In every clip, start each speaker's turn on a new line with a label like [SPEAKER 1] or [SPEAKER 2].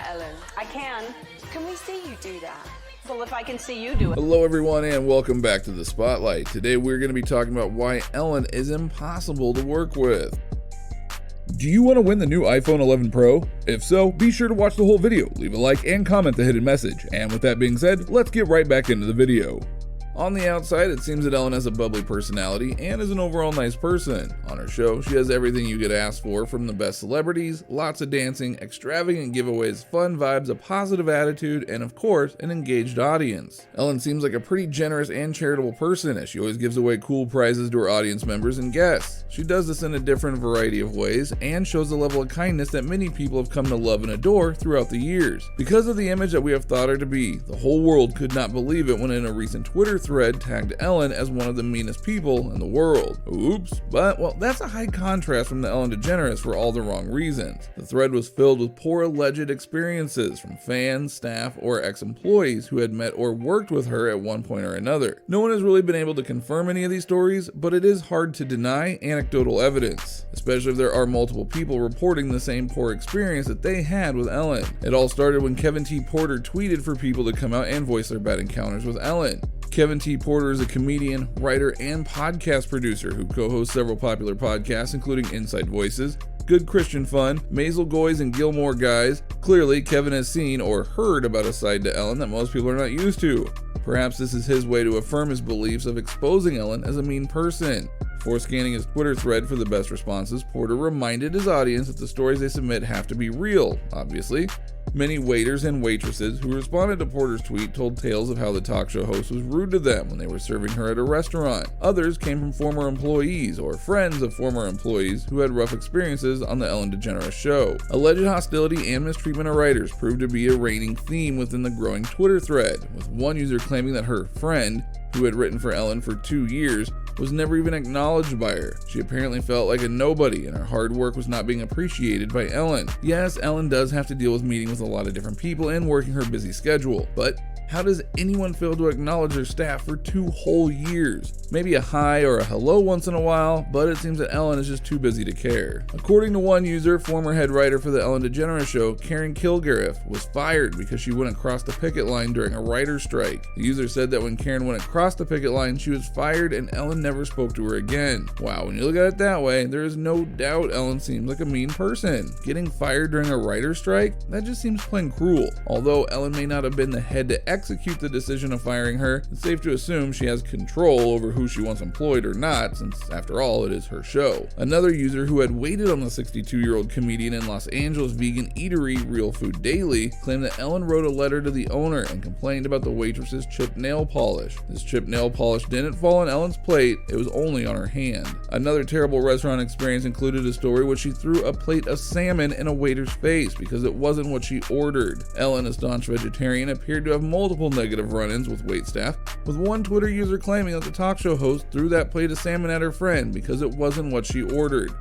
[SPEAKER 1] Ellen. I can. Can we see you do that? Well, if I can see you do it.
[SPEAKER 2] Hello everyone and welcome back to The Spotlight. Today we're going to be talking about why Ellen is impossible to work with. Do you want to win the new iPhone 11 Pro? If so, be sure to watch the whole video, leave a like, and comment the hidden message. And with that being said, let's get right back into the video. On the outside, it seems that Ellen has a bubbly personality and is an overall nice person. On her show, she has everything you could ask for, from the best celebrities, lots of dancing, extravagant giveaways, fun vibes, a positive attitude, and of course, an engaged audience. Ellen seems like a pretty generous and charitable person, as she always gives away cool prizes to her audience members and guests. She does this in a different variety of ways and shows the level of kindness that many people have come to love and adore throughout the years. Because of the image that we have thought her to be, the whole world could not believe it when in a recent Twitter thread tagged Ellen as one of the meanest people in the world. Oops. But, well, that's a high contrast from the Ellen Degeneres for all the wrong reasons. The thread was filled with poor alleged experiences from fans, staff, or ex-employees who had met or worked with her at one point or another. No one has really been able to confirm any of these stories, but it is hard to deny anecdotal evidence, especially if there are multiple people reporting the same poor experience that they had with Ellen. It all started when Kevin T. Porter tweeted for people to come out and voice their bad encounters with Ellen. Kevin T. Porter is a comedian, writer, and podcast producer who co-hosts several popular podcasts, including Inside Voices, Good Christian Fun, Maisel Goys, and Gilmore Guys. Clearly, Kevin has seen or heard about a side to Ellen that most people are not used to. Perhaps this is his way to affirm his beliefs of exposing Ellen as a mean person. Before scanning his Twitter thread for the best responses, Porter reminded his audience that the stories they submit have to be real, obviously. Many waiters and waitresses who responded to Porter's tweet told tales of how the talk show host was rude to them when they were serving her at a restaurant. Others came from former employees or friends of former employees who had rough experiences on the Ellen DeGeneres show. Alleged hostility and mistreatment of writers proved to be a reigning theme within the growing Twitter thread, with one user claiming that her friend, who had written for Ellen for 2 years, was never even acknowledged by her. She apparently felt like a nobody and her hard work was not being appreciated by Ellen. Yes, Ellen does have to deal with meeting with a lot of different people and working her busy schedule, but how does anyone fail to acknowledge their staff for 2 whole years? Maybe a hi or a hello once in a while, but it seems that Ellen is just too busy to care. According to one user, former head writer for the Ellen DeGeneres show, Karen Kilgariff, was fired because she wouldn't cross the picket line during a writer's strike. The user said that when Karen wouldn't cross the picket line, she was fired and Ellen never spoke to her again. Wow, when you look at it that way, there is no doubt Ellen seems like a mean person. Getting fired during a writer's strike? That just seems plain cruel. Although Ellen may not have been the head to execute the decision of firing her, it's safe to assume she has control over who she wants employed or not, since after all it is her show. Another user who had waited on the 62-year-old comedian in Los Angeles vegan eatery Real Food Daily claimed that Ellen wrote a letter to the owner and complained about the waitress's chipped nail polish. This chipped nail polish didn't fall on Ellen's plate, it was only on her hand. Another terrible restaurant experience included a story where she threw a plate of salmon in a waiter's face because it wasn't what she ordered. Ellen, a staunch vegetarian, appeared to have multiple negative run-ins with waitstaff, with one Twitter user claiming that the talk show host threw that plate of salmon at her friend because it wasn't what she ordered.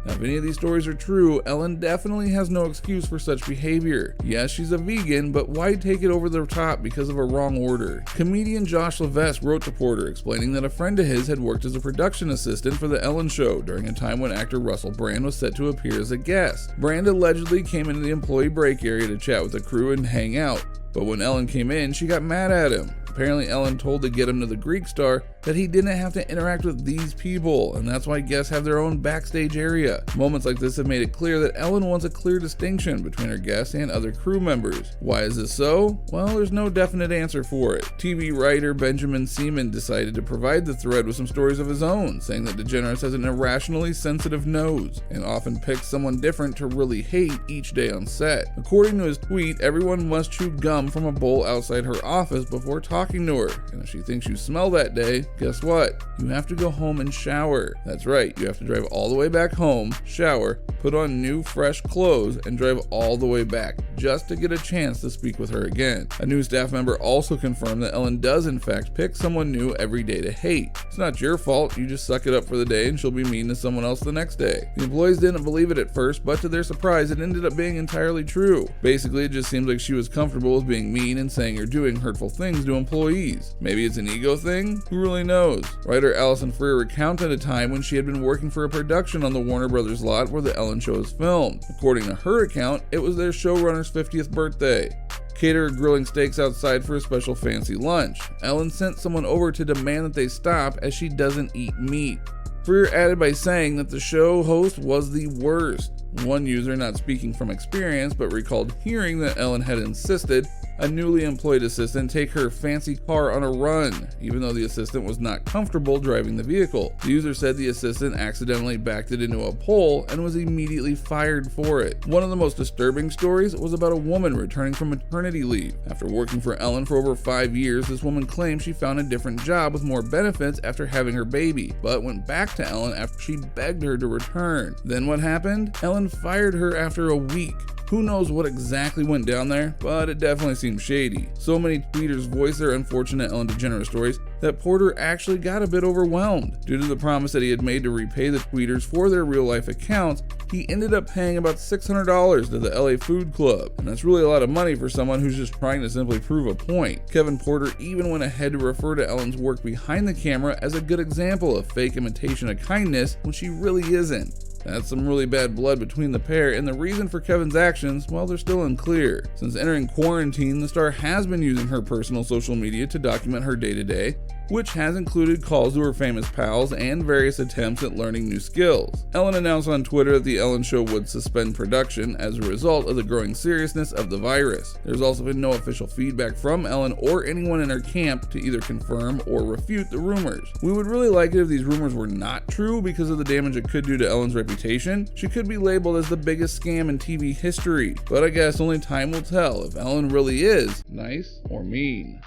[SPEAKER 2] Now, if any of these stories are true, Ellen definitely has no excuse for such behavior. Yes, she's a vegan, but why take it over the top because of a wrong order? Comedian Josh Levesque wrote to Porter explaining that a friend of his had worked as a production assistant for the Ellen show during a time when actor Russell Brand was set to appear as a guest. Brand allegedly came into the employee break area to chat with the crew and hang out, but when Ellen came in, she got mad at him. Apparently, Ellen told to get him to the Greek Star that he didn't have to interact with these people, and that's why guests have their own backstage area. Moments like this have made it clear that Ellen wants a clear distinction between her guests and other crew members. Why is this so? Well, there's no definite answer for it. TV writer Benjamin Seaman decided to provide the thread with some stories of his own, saying that DeGeneres has an irrationally sensitive nose and often picks someone different to really hate each day on set. According to his tweet, everyone must chew gum from a bowl outside her office before talking to her, and if she thinks you smell that day, guess what? You have to go home and shower. That's right, you have to drive all the way back home, shower, put on new fresh clothes, and drive all the way back just to get a chance to speak with her again. A new staff member also confirmed that Ellen does in fact pick someone new every day to hate. It's not your fault, you just suck it up for the day and she'll be mean to someone else the next day. The employees didn't believe it at first, but to their surprise it ended up being entirely true. Basically, it just seems like she was comfortable with being mean and saying or doing hurtful things to employees employees. Maybe it's an ego thing? Who really knows? Writer Allison Freer recounted a time when she had been working for a production on the Warner Brothers lot where The Ellen Show is filmed. According to her account, it was their showrunner's 50th birthday. Caterer grilling steaks outside for a special fancy lunch. Ellen sent someone over to demand that they stop as she doesn't eat meat. Freer added by saying that the show host was the worst. One user, not speaking from experience, but recalled hearing that Ellen had insisted a newly employed assistant take her fancy car on a run, even though the assistant was not comfortable driving the vehicle. The user said the assistant accidentally backed it into a pole and was immediately fired for it. One of the most disturbing stories was about a woman returning from maternity leave. After working for Ellen for over 5 years, this woman claimed she found a different job with more benefits after having her baby, but went back to Ellen after she begged her to return. Then what happened? Ellen fired her after a week. Who knows what exactly went down there, but it definitely seems shady. So many tweeters voiced their unfortunate Ellen DeGeneres stories that Porter actually got a bit overwhelmed. Due to the promise that he had made to repay the tweeters for their real-life accounts, he ended up paying about $600 to the LA Food Club, and that's really a lot of money for someone who's just trying to simply prove a point. Kevin Porter even went ahead to refer to Ellen's work behind the camera as a good example of fake imitation of kindness when she really isn't. That's some really bad blood between the pair, and the reason for Kevin's actions, well, they're still unclear. Since entering quarantine, the star has been using her personal social media to document her day-to-day, which has included calls to her famous pals and various attempts at learning new skills. Ellen announced on Twitter that The Ellen Show would suspend production as a result of the growing seriousness of the virus. There's also been no official feedback from Ellen or anyone in her camp to either confirm or refute the rumors. We would really like it if these rumors were not true because of the damage it could do to Ellen's reputation. She could be labeled as the biggest scam in TV history, but I guess only time will tell if Ellen really is nice or mean.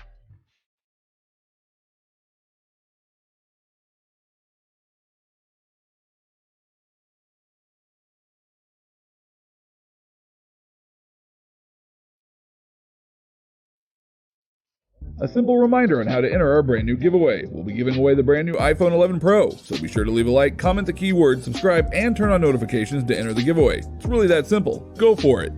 [SPEAKER 2] A simple reminder on how to enter our brand new giveaway. We'll be giving away the brand new iPhone 11 Pro, so be sure to leave a like, comment the keyword, subscribe, and turn on notifications to enter the giveaway. It's really that simple. Go for it.